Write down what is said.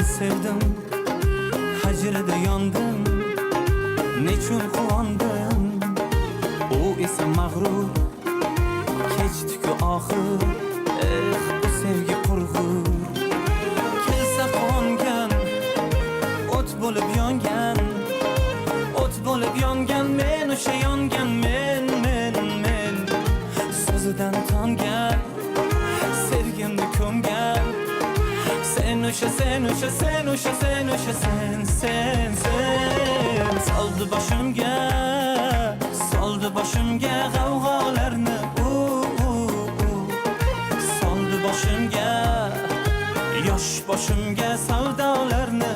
sevdim, hicrida yondim, nechun quvondim. U esa mag'rur, kechdi-ku oxir. Bu sevgi qurg'ur. Kelsa qongan, o't bo'lib yongan, o't bo'lib yongan, men o'sha yongan, men so'zidan tongan, sevgimni ko'mgan. Sen o'sha soldi boshimga g'avg'olarni. Soldi boshimga, yosh boshimga savdolarni.